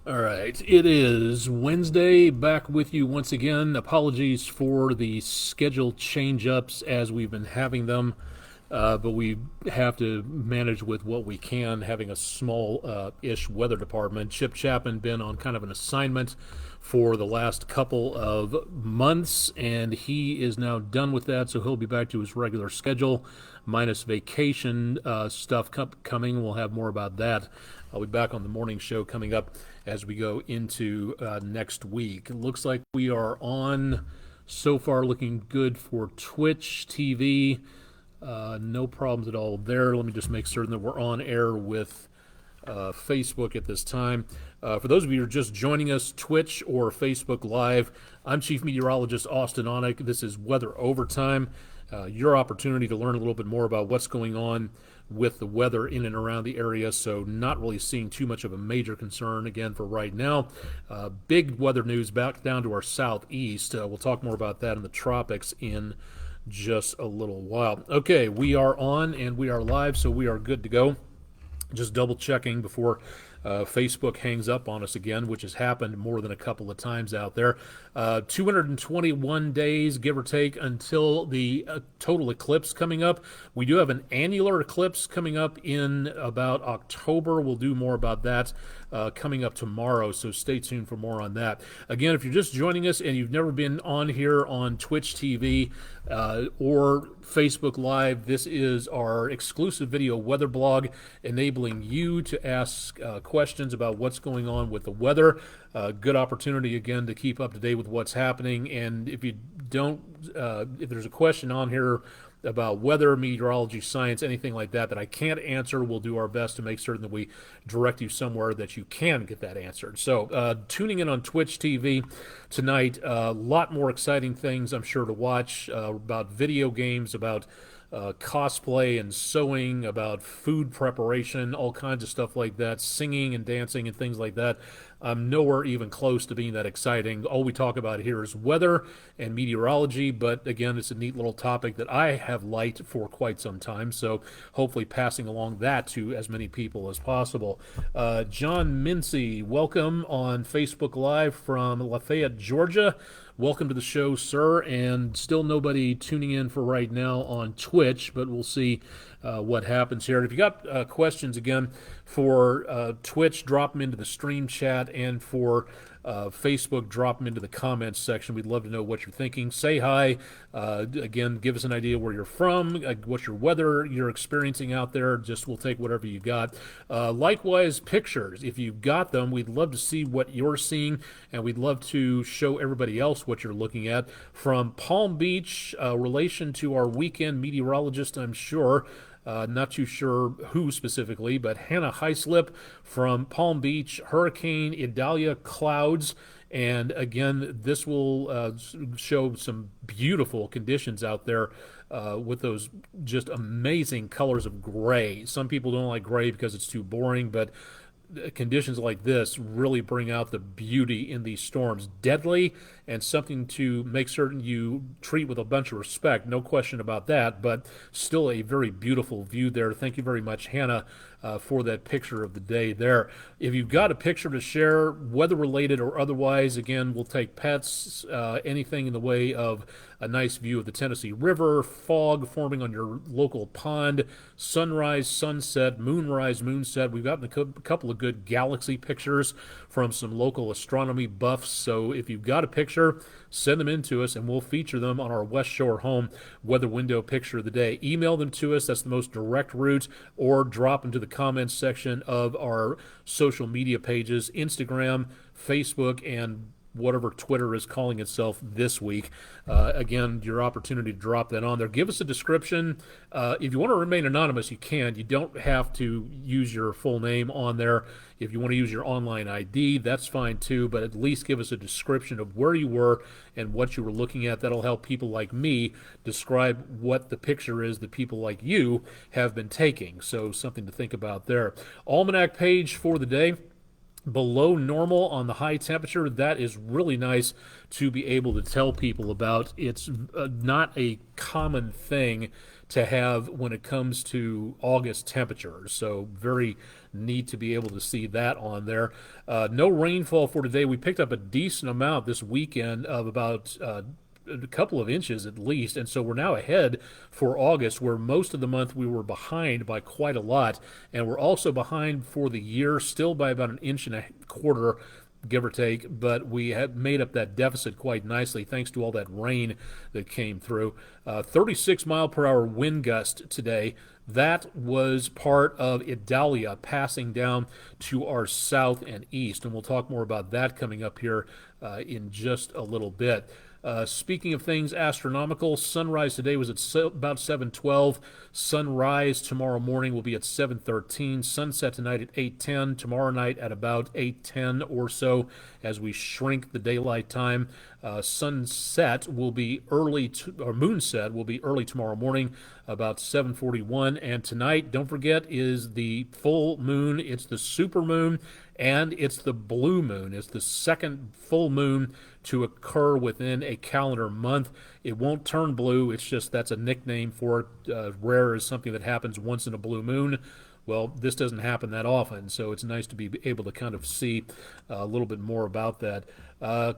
All right, it is Wednesday, back with you once again. Apologies for the schedule change-ups as we've been having them, but we have to manage with what we can, having a small-ish weather department. Chip Chapman been on kind of an assignment for the last couple of months, and he is now done with that, so he'll be back to his regular schedule, minus vacation stuff coming. We'll have more about that. I'll be back on the morning show coming up as we go into next week. It looks like we are on so far, looking good for Twitch TV. No problems at all there. Let me just make certain that we're on air with Facebook at this time. For those of you who are just joining us, Twitch or Facebook Live, I'm Chief Meteorologist Austen Onek. This is Weather Overtime, your opportunity to learn a little bit more about what's going on with the weather in and around the area, so not really seeing too much of a major concern again for right now. Big weather news back down to our southeast. We'll talk more about that in the tropics in just a little while. Okay, we are on and we are live, so we are good to go. Just double checking before Facebook hangs up on us again, which has happened more than a couple of times out there. 221 days, give or take, until the total eclipse coming up. We do have an annular eclipse coming up in about October. We'll do more about that coming up tomorrow, so stay tuned for more on that. Again, if you're just joining us and you've never been on here on Twitch TV or Facebook Live, this is our exclusive video weather blog enabling you to ask questions about what's going on with the weather. Good opportunity again to keep up to date with what's happening. And if you don't, if there's a question on here about weather, meteorology, science, anything like that that I can't answer, we'll do our best to make certain that we direct you somewhere that you can get that answered. So tuning in on Twitch TV tonight, a lot more exciting things I'm sure to watch about video games, about cosplay and sewing, about food preparation, all kinds of stuff like that, singing and dancing and things like that. I'm nowhere even close to being that exciting. All we talk about here is weather and meteorology, but again, it's a neat little topic that I have liked for quite some time, so hopefully passing along that to as many people as possible. John Mincy, welcome on Facebook Live from Lafayette, Georgia. Welcome to the show, sir, and still nobody tuning in for right now on Twitch, but we'll see what happens here. And if you got questions, again, for Twitch, drop them into the stream chat, and for Facebook, drop them into the comments section. We'd love to know what you're thinking. Say hi. Again, give us an idea where you're from, what your weather you're experiencing out there. Just we'll take whatever you got. Likewise, pictures. If you've got them, we'd love to see what you're seeing, and we'd love to show everybody else what you're looking at. From Palm Beach, relation to our weekend meteorologist, I'm sure. Not too sure who specifically, but Hannah Heislip from Palm Beach, Hurricane Idalia clouds. And again, this will show some beautiful conditions out there with those just amazing colors of gray. Some people don't like gray because it's too boring, but conditions like this really bring out the beauty in these storms. Deadly and something to make certain you treat with a bunch of respect, no question about that, but still a very beautiful view there. Thank you very much, Hannah, for that picture of the day there. If you've got a picture to share, weather related or otherwise, again, we'll take pets, anything in the way of a nice view of the Tennessee River, fog forming on your local pond, sunrise, sunset, moonrise, moonset. We've gotten a couple of good galaxy pictures from some local astronomy buffs. So if you've got a picture, send them in to us and we'll feature them on our West Shore Home Weather Window Picture of the Day. Email them to us. That's the most direct route, or drop them to the comments section of our social media pages, Instagram, Facebook, and whatever Twitter is calling itself this week. Again, your opportunity to drop that on there. Give us a description. If you want to remain anonymous, you can. You don't have to use your full name on there. If you want to use your online ID, that's fine too, but at least give us a description of where you were and what you were looking at. That'll help people like me describe what the picture is that people like you have been taking. So something to think about there. Almanac page for the day. below normal on the high temperature. That is really nice to be able to tell people about. It's not a common thing to have when it comes to August temperatures, so very neat to be able to see that on there. No rainfall for today. We picked up a decent amount this weekend of about a couple of inches at least, and so we're now ahead for August, where most of the month we were behind by quite a lot, and we're also behind for the year still by about an inch and a quarter, give or take, but we have made up that deficit quite nicely thanks to all that rain that came through. 36 mile per hour wind gust today. That was part of Idalia passing down to our south and east, and we'll talk more about that coming up here in just a little bit. Speaking of things astronomical, sunrise today was at about 7:12. Sunrise tomorrow morning will be at 7:13. Sunset tonight at 8:10. Tomorrow night at about 8:10 or so as we shrink the daylight time. Sunset will be early, or moonset will be early tomorrow morning, about 7:41. And tonight, don't forget, is the full moon. It's the super moon, and it's the blue moon. It's the second full moon to occur within a calendar month. It won't turn blue. It's just that's a nickname for it. Rare is something that happens once in a blue moon. Well, this doesn't happen that often, so it's nice to be able to kind of see a little bit more about that.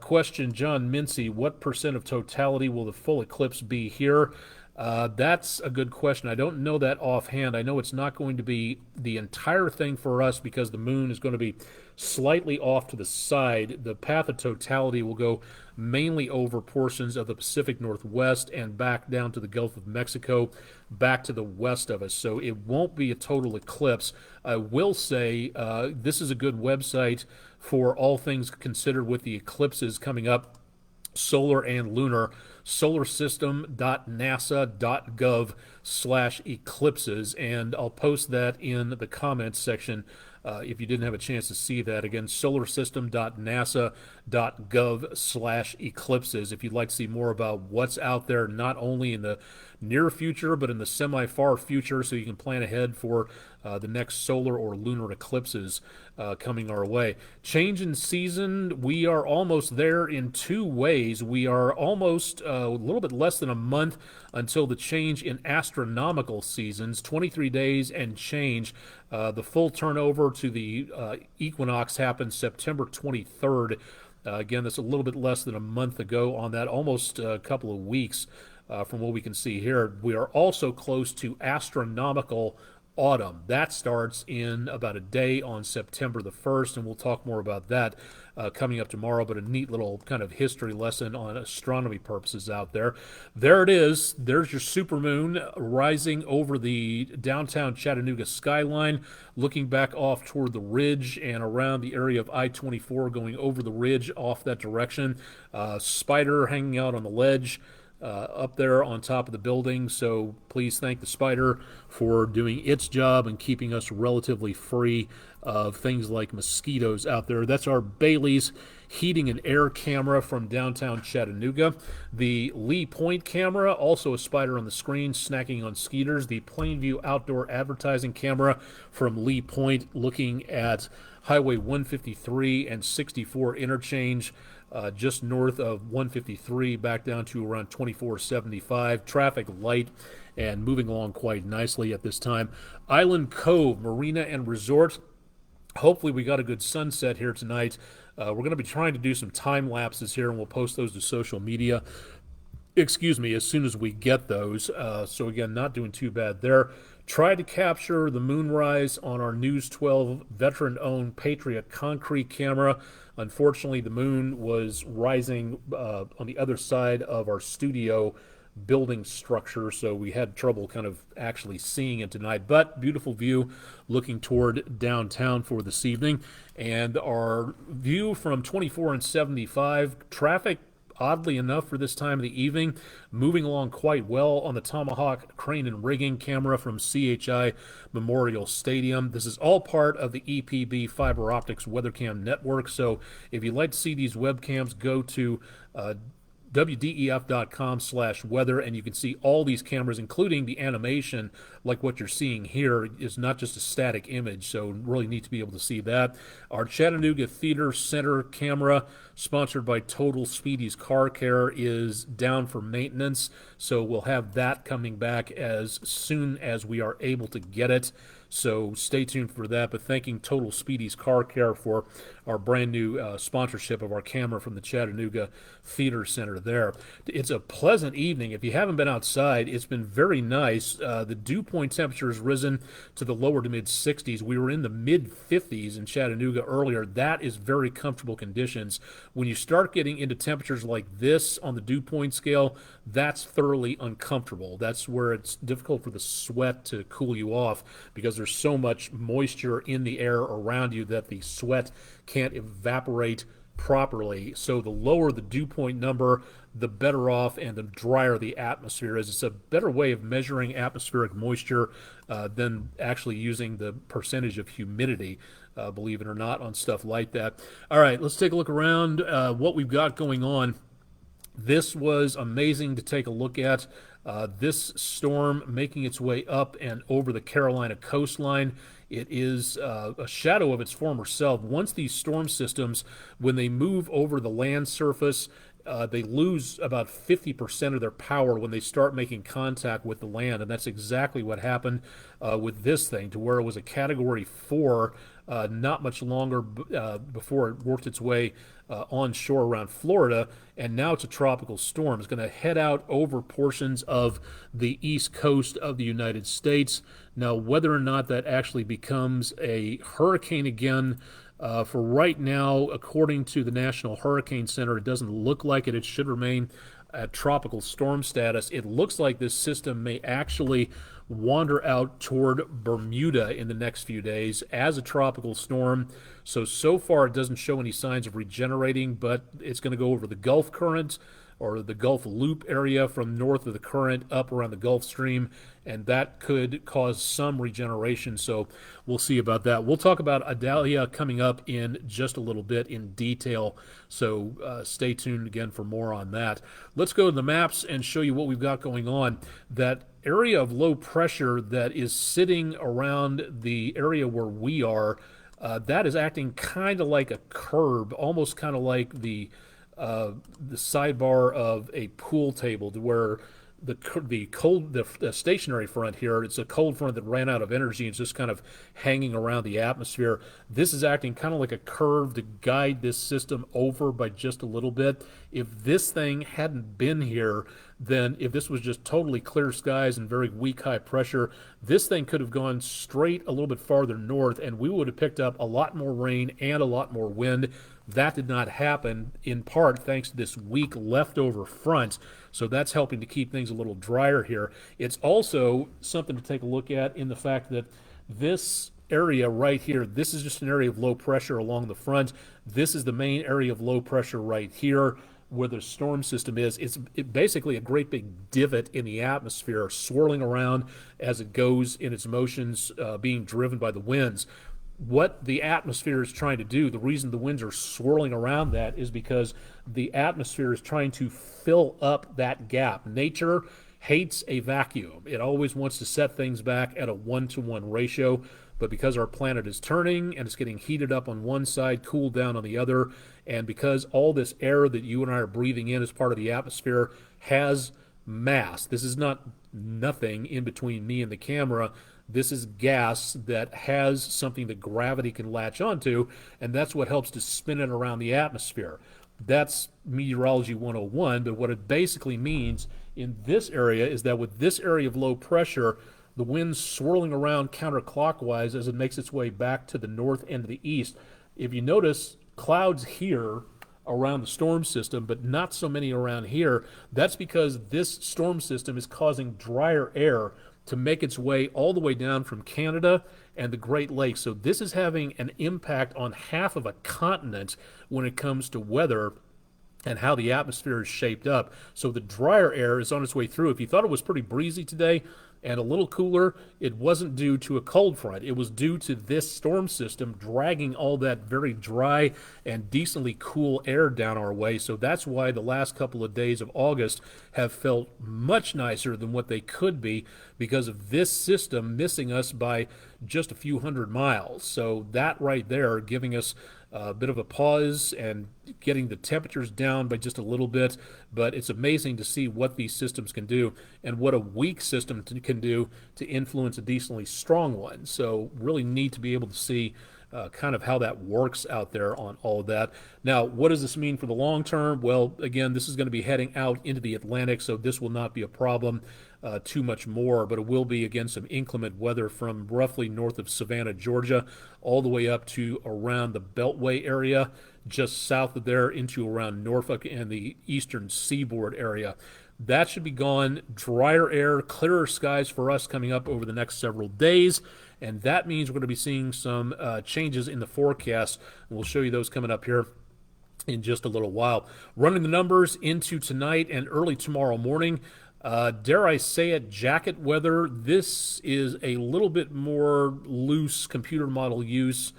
Question, John Mincy, what percent of totality will the full eclipse be here? That's a good question. I don't know that offhand. I know it's not going to be the entire thing for us because the moon is going to be slightly off to the side. The path of totality will go mainly over portions of the Pacific Northwest and back down to the Gulf of Mexico, back to the west of us. So it won't be a total eclipse. I will say this is a good website for all things considered with the eclipses coming up, solar and lunar. solarsystem.nasa.gov/eclipses, and I'll post that in the comments section if you didn't have a chance to see that. Again, solarsystem.nasa.gov/eclipses if you'd like to see more about what's out there, not only in the near future but in the semi-far future, so you can plan ahead for the next solar or lunar eclipses coming our way. Change in season, we are almost there in two ways. We are almost a little bit less than a month until the change in astronomical seasons, 23 days and change. The full turnover to the equinox happens September 23rd. Again, that's a little bit less than a month ago on that, almost a couple of weeks from what we can see here. We are also close to astronomical autumn. That starts in about a day on September the 1st, and we'll talk more about that coming up tomorrow, but a neat little kind of history lesson on astronomy purposes out there. There it is. There's your supermoon rising over the downtown Chattanooga skyline, looking back off toward the ridge and around the area of I-24, going over the ridge off that direction. Spider hanging out on the ledge up there on top of the building, so please thank the spider for doing its job and keeping us relatively free of things like mosquitoes out there. That's our Bailey's heating and air camera from downtown Chattanooga. The Lee Point camera, also a spider on the screen snacking on skeeters. The Plainview outdoor advertising camera from Lee Point, looking at Highway 153 and 64 interchange, just north of 153 back down to around 2475. Traffic light and moving along quite nicely at this time. Island Cove Marina and Resort. Hopefully we got a good sunset here tonight. We're going to be trying to do some time lapses here, and we'll post those to social media, as soon as we get those. So again, not doing too bad there. Tried to capture the moonrise on our News 12 veteran-owned Patriot concrete camera. Unfortunately, the moon was rising on the other side of our studio building structure, so we had trouble kind of actually seeing it tonight. But beautiful view looking toward downtown for this evening. And our view from 24 and 75, traffic, oddly enough for this time of the evening, moving along quite well on the Tomahawk crane and rigging camera from CHI Memorial Stadium. This is all part of the EPB Fiber Optics WeatherCam network, so if you'd like to see these webcams, go to wdef.com/weather, and you can see all these cameras, including the animation, like what you're seeing here is not just a static image, so really neat to be able to see that. Our Chattanooga Theater Center camera, sponsored by Total Speedy's Car Care, is down for maintenance, so we'll have that coming back as soon as we are able to get it. So stay tuned for that. But thanking Total Speedy's Car Care for our brand new sponsorship of our camera from the Chattanooga Theater Center there. It's a pleasant evening. If you haven't been outside, it's been very nice. The dew point temperature has risen to the lower to mid 60s. We were in the mid 50s in Chattanooga earlier. That is very comfortable conditions. When you start getting into temperatures like this on the dew point scale, that's thoroughly uncomfortable. That's where it's difficult for the sweat to cool you off, because there's so much moisture in the air around you that the sweat can't evaporate properly. So the lower the dew point number, the better off and the drier the atmosphere is. It's a better way of measuring atmospheric moisture than actually using the percentage of humidity, believe it or not, on stuff like that. All right, let's take a look around what we've got going on. This was amazing to take a look at. This storm making its way up and over the Carolina coastline. It is a shadow of its former self. Once these storm systems, when they move over the land surface, they lose about 50% of their power when they start making contact with the land, and that's exactly what happened with this thing, to where it was a Category 4 not much longer before it worked its way onshore around Florida, and now it's a tropical storm. It's going to head out over portions of the east coast of the United States. Now, whether or not that actually becomes a hurricane again, for right now, according to the National Hurricane Center, it doesn't look like it. It should remain at tropical storm status. It looks like this system may actually wander out toward Bermuda in the next few days as a tropical storm. So far it doesn't show any signs of regenerating, but it's going to go over the Gulf Current or the Gulf Loop area from north of the current up around the Gulf Stream, and that could cause some regeneration, so we'll see about that. We'll talk about Idalia coming up in just a little bit in detail, so stay tuned again for more on that. Let's go to the maps and show you what we've got going on. That area of low pressure that is sitting around the area where we are, that is acting kind of like a curb, almost kind of like the sidebar of a pool table, to where the stationary front here, it's a cold front that ran out of energy and it's just kind of hanging around the atmosphere. This is acting kind of like a curve to guide this system over by just a little bit. If this thing hadn't been here, then if this was just totally clear skies and very weak high pressure, this thing could have gone straight a little bit farther north and we would have picked up a lot more rain and a lot more wind. That did not happen, in part thanks to this weak leftover front, so that's helping to keep things a little drier here. It's also something to take a look at in the fact that this area right here, this is just an area of low pressure along the front. This is the main area of low pressure right here where the storm system is. It's basically a great big divot in the atmosphere, swirling around as it goes in its motions, being driven by the winds. What the atmosphere is trying to do, the reason the winds are swirling around that, is because the atmosphere is trying to fill up that gap. Nature hates a vacuum. It always wants to set things back at a 1-to-1 ratio, but because our planet is turning and it's getting heated up on one side, cooled down on the other, and because all this air that you and I are breathing in as part of the atmosphere has mass, this is not nothing in between me and the camera. This is gas that has something that gravity can latch onto, and that's what helps to spin it around the atmosphere. That's Meteorology 101, but what it basically means in this area is that with this area of low pressure, the wind's swirling around counterclockwise as it makes its way back to the north and to the east. If you notice, clouds here around the storm system, but not so many around here. That's because this storm system is causing drier air to make its way all the way down from Canada and the Great Lakes. So this is having an impact on half of a continent when it comes to weather and how the atmosphere is shaped up. So the drier air is on its way through. If you thought it was pretty breezy today, and a little cooler, it wasn't due to a cold front. It was due to this storm system dragging all that very dry and decently cool air down our way. So that's why the last couple of days of August have felt much nicer than what they could be, because of this system missing us by just a few hundred miles. So that right there giving us a bit of a pause and getting the temperatures down by just a little bit. But it's amazing to see what these systems can do and what a weak system can do to influence a decently strong one. So really neat to be able to see kind of how that works out there on all of that. Now, what does this mean for the long term? Well, again, this is going to be heading out into the Atlantic, so this will not be a problem too much more, but it will be, again, some inclement weather from roughly north of Savannah, Georgia, all the way up to around the Beltway area, just south of there into around Norfolk and the eastern seaboard area. That should be gone. Drier air, clearer skies for us coming up over the next several days. And that means we're going to be seeing some changes in the forecast. And we'll show you those coming up here in just a little while. Running the numbers into tonight and early tomorrow morning. Dare I say it, jacket weather. This is a little bit more loose computer model use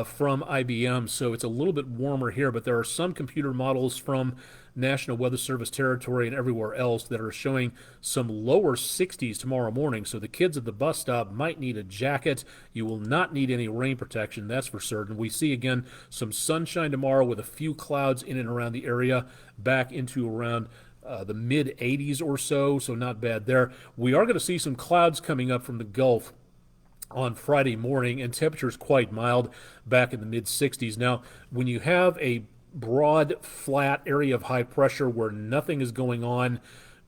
from IBM, so it's a little bit warmer here, but there are some computer models from National Weather Service territory and everywhere else that are showing some lower 60s tomorrow morning, so the kids at the bus stop might need a jacket. You will not need any rain protection, that's for certain. We see, again, some sunshine tomorrow with a few clouds in and around the area, back into around the mid-80s or so, so not bad there. We are going to see some clouds coming up from the Gulf on Friday morning, and temperatures quite mild, back in the mid-60s. Now, when you have a broad, flat area of high pressure where nothing is going on,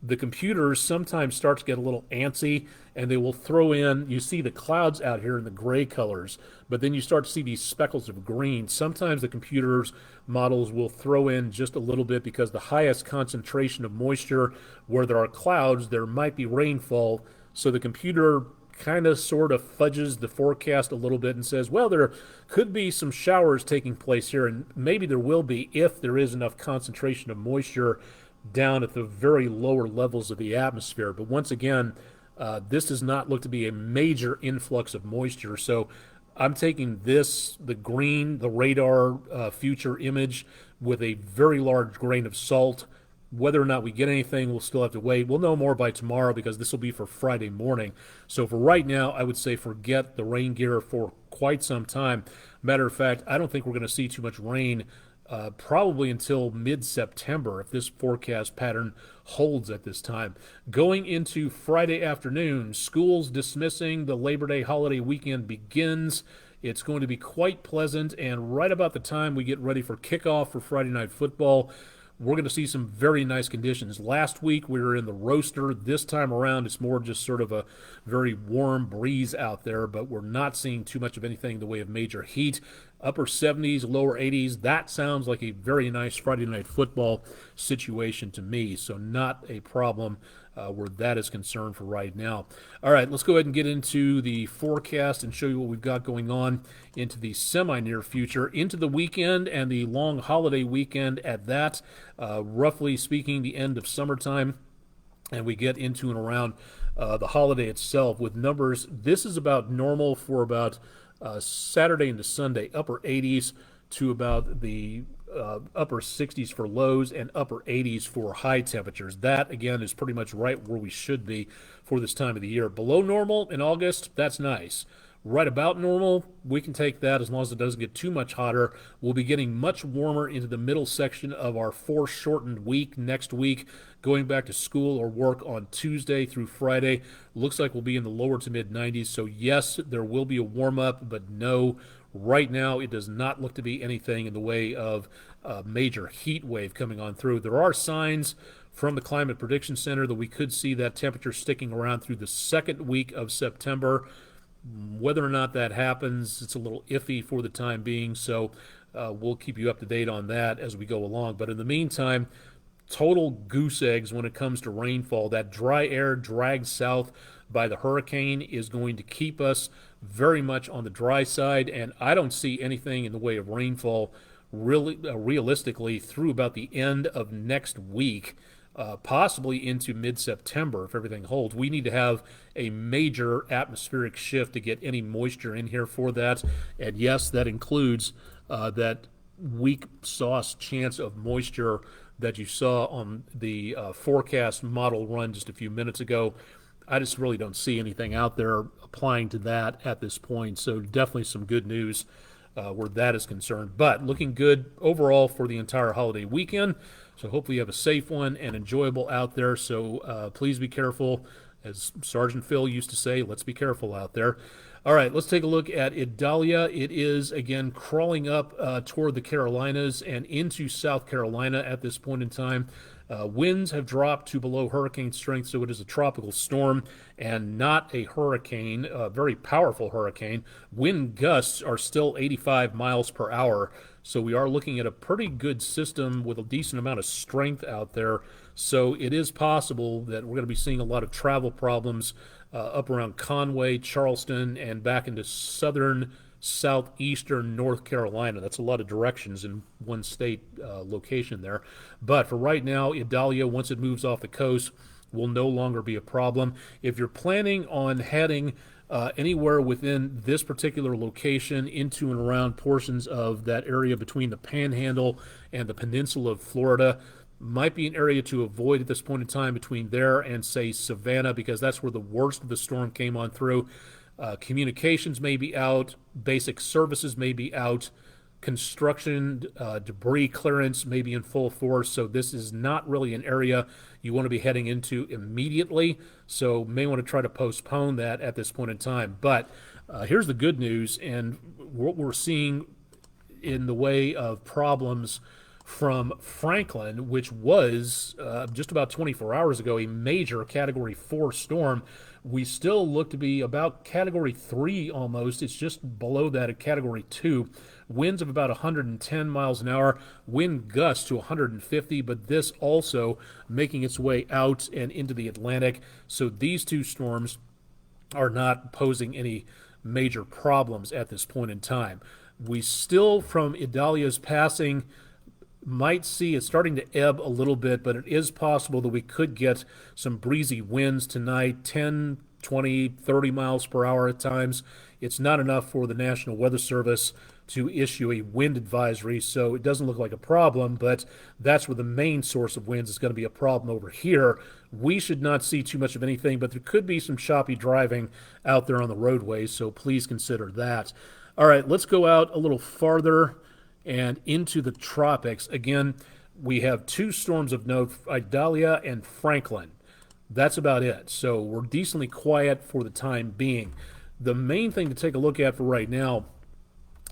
the computers sometimes start to get a little antsy, and they will throw in, you see the clouds out here in the gray colors, but then you start to see these speckles of green. Sometimes the computers models will throw in just a little bit, because the highest concentration of moisture where there are clouds, there might be rainfall, so the computer kind of sort of fudges the forecast a little bit and says, well, there could be some showers taking place here, and maybe there will be if there is enough concentration of moisture down at the very lower levels of the atmosphere. But once again, this does not look to be a major influx of moisture. So I'm taking this, the green, the radar future image, with a very large grain of salt. Whether or not we get anything, we'll still have to wait. We'll know more by tomorrow, because this will be for Friday morning. So for right now, I would say forget the rain gear for quite some time. Matter of fact, I don't think we're going to see too much rain probably until mid-September, if this forecast pattern holds at this time. Going into Friday afternoon, schools dismissing, the Labor Day holiday weekend begins. It's going to be quite pleasant, and right about the time we get ready for kickoff for Friday Night Football, we're going to see some very nice conditions. Last week we were in the roaster. This time around it's more just sort of a very warm breeze out there, but we're not seeing too much of anything in the way of major heat. Upper 70s, lower 80s, that sounds like a very nice Friday Night Football situation to me, so not a problem where that is concerned for right now. All right, let's go ahead and get into the forecast and show you what we've got going on into the semi-near future, into the weekend and the long holiday weekend at that, roughly speaking, the end of summertime, and we get into and around the holiday itself with numbers. This is about normal for about Saturday into Sunday, upper 80s to about the upper 60s for lows and upper 80s for high temperatures. That, again, is pretty much right where we should be for this time of the year. Below normal in August, that's nice. Right about normal, we can take that as long as it doesn't get too much hotter. We'll be getting much warmer into the middle section of our foreshortened week next week, going back to school or work on Tuesday through Friday. Looks like we'll be in the lower to mid 90s. So yes, there will be a warm up, but no, right now it does not look to be anything in the way of a major heat wave coming on through. There are signs from the Climate Prediction Center that we could see that temperature sticking around through the second week of September. Whether or not that happens, it's a little iffy for the time being, so we'll keep you up to date on that as we go along. But in the meantime, total goose eggs when it comes to rainfall. That dry air dragged south by the hurricane is going to keep us very much on the dry side, and I don't see anything in the way of rainfall really realistically through about the end of next week. possibly into mid-September if everything holds. We need to have a major atmospheric shift to get any moisture in here for that. And yes, that includes that weak sauce chance of moisture that you saw on the forecast model run just a few minutes ago. I just really don't see anything out there applying to that at this point. So definitely some good news where that is concerned. But looking good overall for the entire holiday weekend. So hopefully you have a safe one and enjoyable out there. So please be careful. As Sergeant Phil used to say, let's be careful out there. All right, let's take a look at Idalia. It is, again, crawling up toward the Carolinas and into South Carolina at this point in time. Winds have dropped to below hurricane strength, so it is a tropical storm and not a hurricane, a very powerful hurricane. Wind gusts are still 85 miles per hour, so we are looking at a pretty good system with a decent amount of strength out there. So it is possible that we're going to be seeing a lot of travel problems up around Conway, Charleston, and back into southeastern North Carolina. That's a lot of directions in one state location there. But for right now, Idalia, once it moves off the coast, will no longer be a problem. If you're planning on heading anywhere within this particular location into and around portions of that area between the Panhandle and the peninsula of Florida, might be an area to avoid at this point in time between there and, say, Savannah, because that's where the worst of the storm came on through. Communications may be out, basic services may be out, construction, debris clearance may be in full force, so this is not really an area you want to be heading into immediately, so may want to try to postpone that at this point in time. But here's the good news, and what we're seeing in the way of problems from Franklin, which was just about 24 hours ago a major Category 4 storm. We still look to be about Category 3 almost. It's just below that at Category 2. Winds of about 110 miles an hour, wind gusts to 150, but this also making its way out and into the Atlantic. So these two storms are not posing any major problems at this point in time. We still, from Idalia's passing, might see it starting to ebb a little bit, but it is possible that we could get some breezy winds tonight, 10, 20, 30 miles per hour at times. It's not enough for the National Weather Service to issue a wind advisory, so it doesn't look like a problem, but that's where the main source of winds is going to be a problem over here. We should not see too much of anything, but there could be some choppy driving out there on the roadways, so please consider that. All right, let's go out a little farther and into the tropics. Again, we have two storms of note, Idalia and Franklin. That's about it. So we're decently quiet for the time being. The main thing to take a look at for right now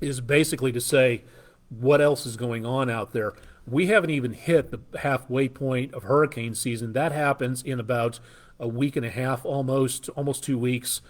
is basically to say what else is going on out there. We haven't even hit the halfway point of hurricane season. That happens in about a week and a half, almost 2 weeks.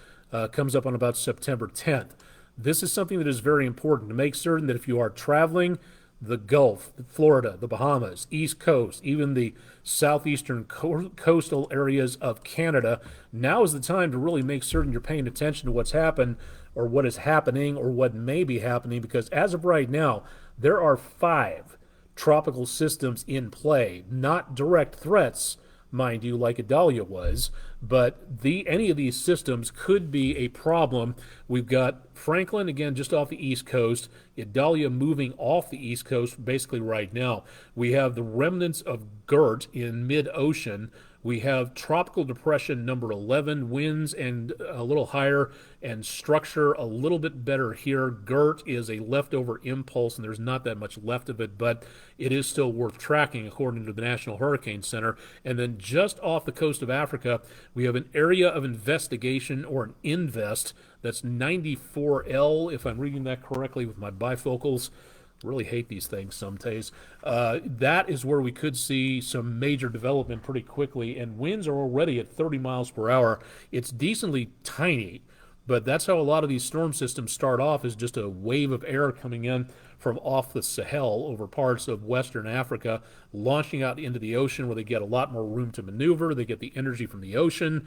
Comes up on about September 10th. This is something that is very important to make certain that if you are traveling the Gulf, Florida, the Bahamas, East Coast, even the southeastern coastal areas of Canada, now is the time to really make certain you're paying attention to what's happened or what is happening or what may be happening, because as of right now, there are 5 tropical systems in play, not direct threats, mind you, like Idalia was, but any of these systems could be a problem. We've got Franklin, again, just off the East Coast, Idalia moving off the East Coast basically right now. We have the remnants of Gert in mid-ocean. We have Tropical Depression number 11, winds and a little higher and structure a little bit better here. Gert is a leftover impulse, and there's not that much left of it, but it is still worth tracking according to the National Hurricane Center. And then just off the coast of Africa, we have an area of investigation, or an invest, that's 94L, if I'm reading that correctly with my bifocals. Really hate these things some days. That is where we could see some major development pretty quickly, and winds are already at 30 miles per hour. It's decently tiny, but that's how a lot of these storm systems start off, is just a wave of air coming in from off the Sahel over parts of Western Africa, launching out into the ocean where they get a lot more room to maneuver. They get the energy from the ocean,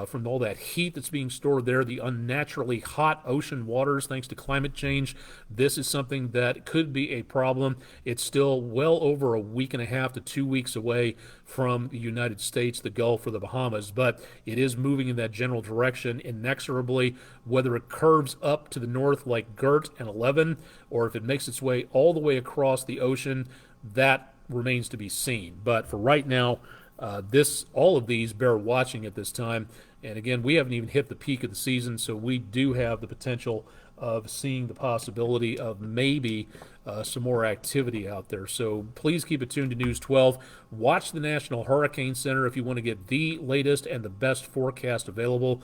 from all that heat that's being stored there, the unnaturally hot ocean waters thanks to climate change. This is something that could be a problem. It's still well over a week and a half to 2 weeks away from the United States, the Gulf, or the Bahamas, but it is moving in that general direction inexorably. Whether it curves up to the north like Gert and 11, or if it makes its way all the way across the ocean, that remains to be seen. But for right now, all of these bear watching at this time. And again, we haven't even hit the peak of the season, so we do have the potential of seeing the possibility of maybe some more activity out there. So please keep it tuned to News 12. Watch the National Hurricane Center if you want to get the latest and the best forecast available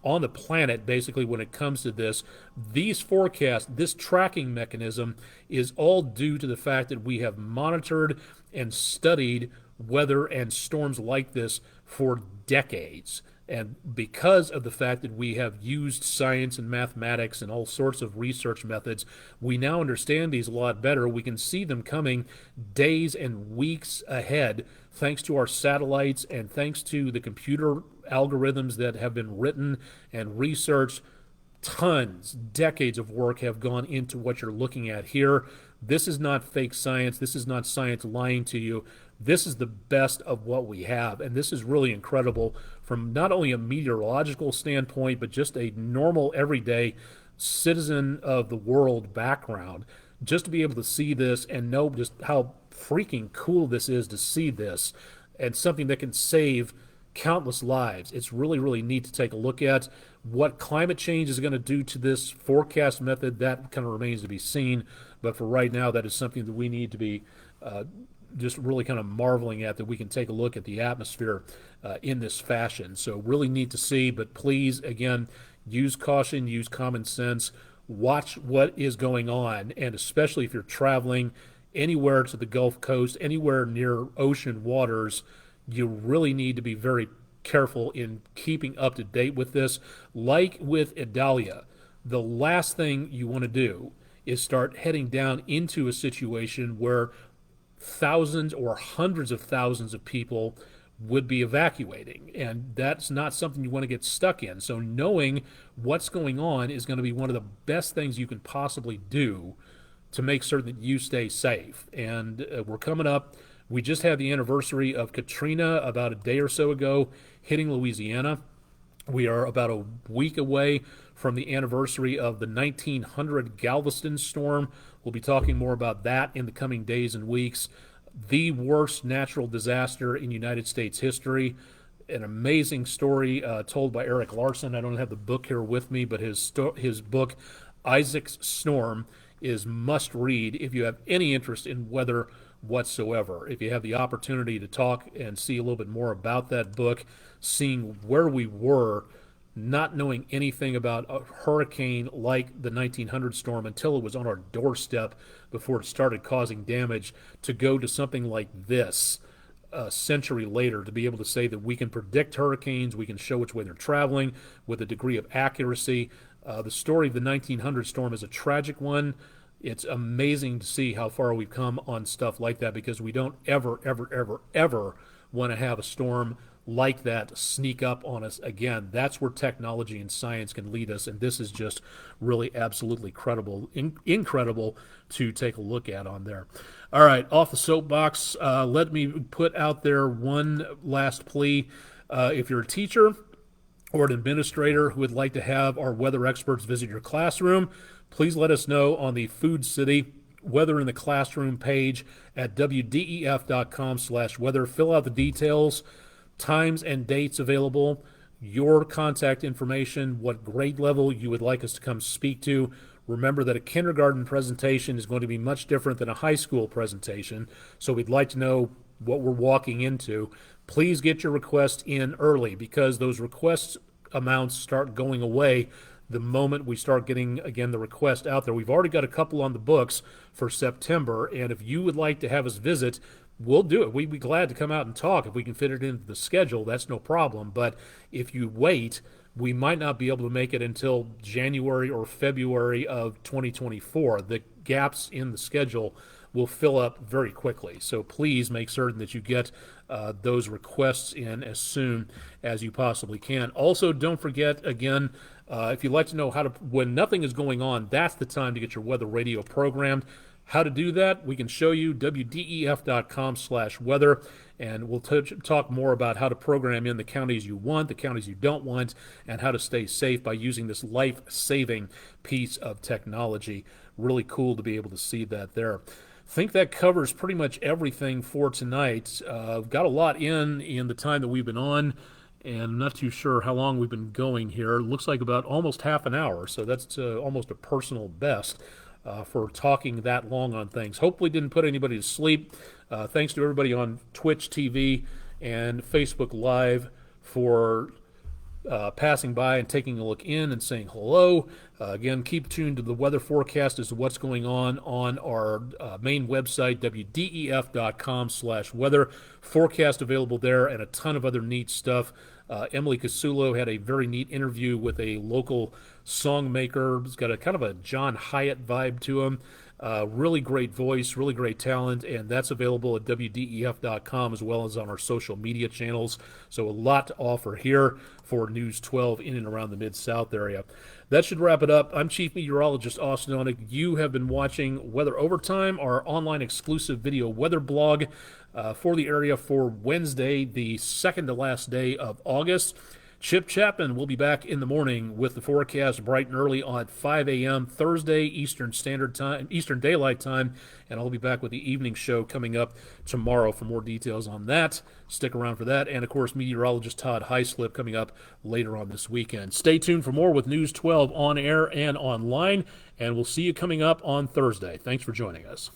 on the planet, basically, when it comes to this. These forecasts, this tracking mechanism is all due to the fact that we have monitored and studied weather and storms like this for decades. And because of the fact that we have used science and mathematics and all sorts of research methods, we now understand these a lot better. We can see them coming days and weeks ahead thanks to our satellites and thanks to the computer algorithms that have been written and researched. Decades of work have gone into what you're looking at here. This is not fake science. This is not science lying to you. This is the best of what we have, and this is really incredible from not only a meteorological standpoint, but just a normal, everyday citizen of the world background. Just to be able to see this and know just how freaking cool this is to see this, and something that can save countless lives. It's really, really neat to take a look at. What climate change is going to do to this forecast method, that kind of remains to be seen. But for right now, that is something that we need to be just really kind of marveling at, that we can take a look at the atmosphere in this fashion. So really neat to see, but please, again, use caution, use common sense, watch what is going on, and especially if you're traveling anywhere to the Gulf Coast, anywhere near ocean waters, you really need to be very careful in keeping up to date with this. Like with Idalia, the last thing you want to do is start heading down into a situation where thousands or hundreds of thousands of people would be evacuating, and that's not something you want to get stuck in. So knowing what's going on is going to be one of the best things you can possibly do to make certain that you stay safe. And we're coming up. We just had the anniversary of Katrina about a day or so ago hitting Louisiana. We are about a week away from the anniversary of the 1900 Galveston storm. We'll be talking more about that in the coming days and weeks. The worst natural disaster in United States history. An amazing story told by Eric Larson. I don't have the book here with me, but his book, Isaac's Storm, is must read if you have any interest in weather whatsoever. If you have the opportunity to talk and see a little bit more about that book, seeing where we were, not knowing anything about a hurricane like the 1900 storm until it was on our doorstep before it started causing damage, to go to something like this a century later, to be able to say that we can predict hurricanes, we can show which way they're traveling with a degree of accuracy. The story of the 1900 storm is a tragic one. It's amazing to see how far we've come on stuff like that, because we don't ever want to have a storm like that sneak up on us again. That's where technology and science can lead us, and this is just really absolutely incredible to take a look at on there. All right, off the soapbox, let me put out there one last plea. If you're a teacher or an administrator who would like to have our weather experts visit your classroom, please let us know on the Food City Weather in the Classroom page at wdef.com/weather. Fill out the details, times and dates available, your contact information, what grade level you would like us to come speak to. Remember that a kindergarten presentation is going to be much different than a high school presentation, so we'd like to know what we're walking into. Please get your request in early, because those request amounts start going away the moment we start getting, again, the request out there. We've already got a couple on the books for September, and if you would like to have us visit, we'll do it. We'd be glad to come out and talk. If we can fit it into the schedule, that's no problem. But if you wait, we might not be able to make it until January or February of 2024. The gaps in the schedule will fill up very quickly. So please make certain that you get those requests in as soon as you possibly can. Also, don't forget, again, if you'd like to know how to, when nothing is going on, that's the time to get your weather radio programmed. How to do that, we can show you, wdef.com/weather, and we'll talk more about how to program in the counties you want, the counties you don't want, and how to stay safe by using this life-saving piece of technology. Really cool to be able to see that there. I think that covers pretty much everything for tonight. Got a lot in the time that we've been on, and I'm not too sure how long we've been going here. It looks like about almost half an hour, so that's almost a personal best for talking that long on things. Hopefully didn't put anybody to sleep. Thanks to everybody on Twitch TV and Facebook Live for passing by and taking a look in and saying hello. Again, keep tuned to the weather forecast as to what's going on our main website, wdef.com/weather. Forecast available there and a ton of other neat stuff. Emily Casulo had a very neat interview with a local song maker. He's got a kind of a John Hyatt vibe to him. Really great voice, really great talent, and that's available at wdef.com as well as on our social media channels. So a lot to offer here for News 12 in and around the Mid-South area. That should wrap it up. I'm Chief Meteorologist Austen Onek. You have been watching Weather Overtime, our online exclusive video weather blog for the area for Wednesday, the second to last day of August. Chip Chapman will be back in the morning with the forecast bright and early on 5 a.m. Thursday Eastern Daylight Time, and I'll be back with the evening show coming up tomorrow for more details on that. Stick around for that, and of course, meteorologist Todd Heislip coming up later on this weekend. Stay tuned for more with News 12 on air and online, and we'll see you coming up on Thursday. Thanks for joining us.